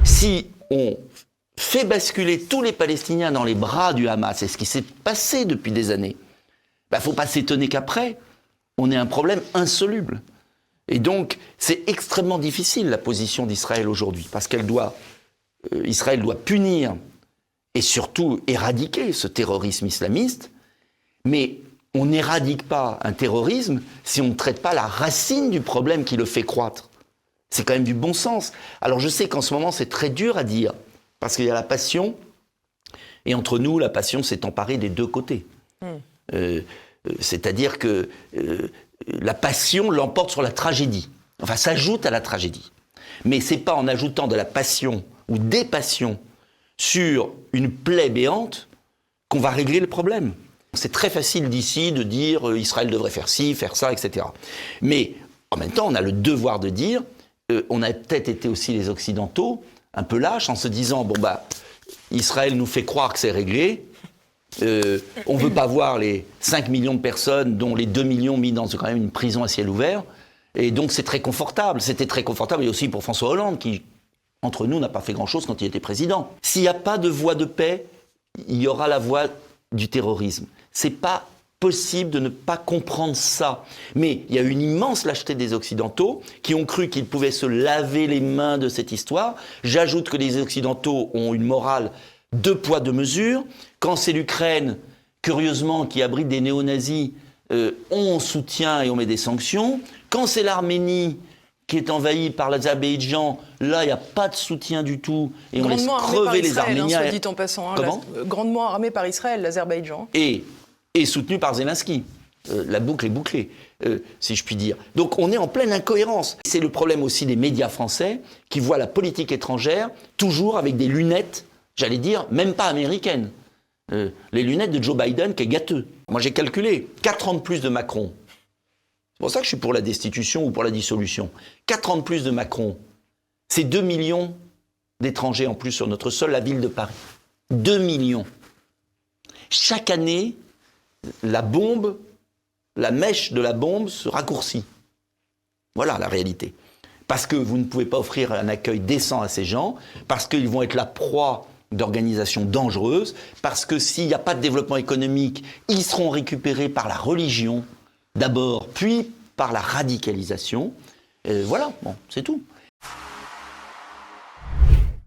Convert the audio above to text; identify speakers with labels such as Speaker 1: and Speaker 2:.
Speaker 1: Si on fait basculer tous les Palestiniens dans les bras du Hamas, c'est ce qui s'est passé depuis des années, il ne faut pas s'étonner qu'après, on ait un problème insoluble. Et donc, c'est extrêmement difficile la position d'Israël aujourd'hui, parce Israël doit punir et surtout éradiquer ce terrorisme islamiste, mais on n'éradique pas un terrorisme si on ne traite pas la racine du problème qui le fait croître. C'est quand même du bon sens. Alors je sais qu'en ce moment c'est très dur à dire, parce qu'il y a la passion, et entre nous la passion s'est emparée des deux côtés. C'est-à-dire que la passion l'emporte sur la tragédie, enfin s'ajoute à la tragédie. Mais c'est pas en ajoutant de la passion ou des passions sur une plaie béante qu'on va régler le problème. C'est très facile d'ici de dire Israël devrait faire ci, faire ça, etc. Mais en même temps, on a le devoir de dire, on a peut-être été aussi les Occidentaux un peu lâches en se disant Israël nous fait croire que c'est réglé. On veut pas voir les 5 millions de personnes, dont les 2 millions mis dans quand même une prison à ciel ouvert. Et donc c'est très confortable. C'était très confortable et aussi pour François Hollande qui, entre nous, n'a pas fait grand-chose quand il était président. S'il n'y a pas de voie de paix, il y aura la voie du terrorisme. C'est pas possible de ne pas comprendre ça. Mais il y a une immense lâcheté des Occidentaux qui ont cru qu'ils pouvaient se laver les mains de cette histoire. J'ajoute que les Occidentaux ont une morale deux poids, deux mesures. Quand c'est l'Ukraine, curieusement, qui abrite des néo-nazis, on soutient et on met des sanctions. Quand c'est l'Arménie qui est envahie par l'Azerbaïdjan, là, il n'y a pas de soutien du tout. Et on laisse crever les Arméniens.
Speaker 2: Soit dit en passant.
Speaker 1: Comment ?
Speaker 2: Grandement armé par Israël, l'Azerbaïdjan.
Speaker 1: Et soutenu par Zelensky. La boucle est bouclée, si je puis dire. Donc on est en pleine incohérence. C'est le problème aussi des médias français qui voient la politique étrangère toujours avec des lunettes, j'allais dire, même pas américaines. Les lunettes de Joe Biden qui est gâteux. Moi j'ai calculé, 4 ans de plus de Macron. C'est pour ça que je suis pour la destitution ou pour la dissolution. 4 ans de plus de Macron, c'est 2 millions d'étrangers en plus sur notre sol, la ville de Paris. 2 millions. Chaque année, la mèche de la bombe se raccourcit. Voilà la réalité. Parce que vous ne pouvez pas offrir un accueil décent à ces gens, parce qu'ils vont être la proie d'organisations dangereuses, parce que s'il n'y a pas de développement économique, ils seront récupérés par la religion, d'abord, puis par la radicalisation. Voilà, bon, c'est tout.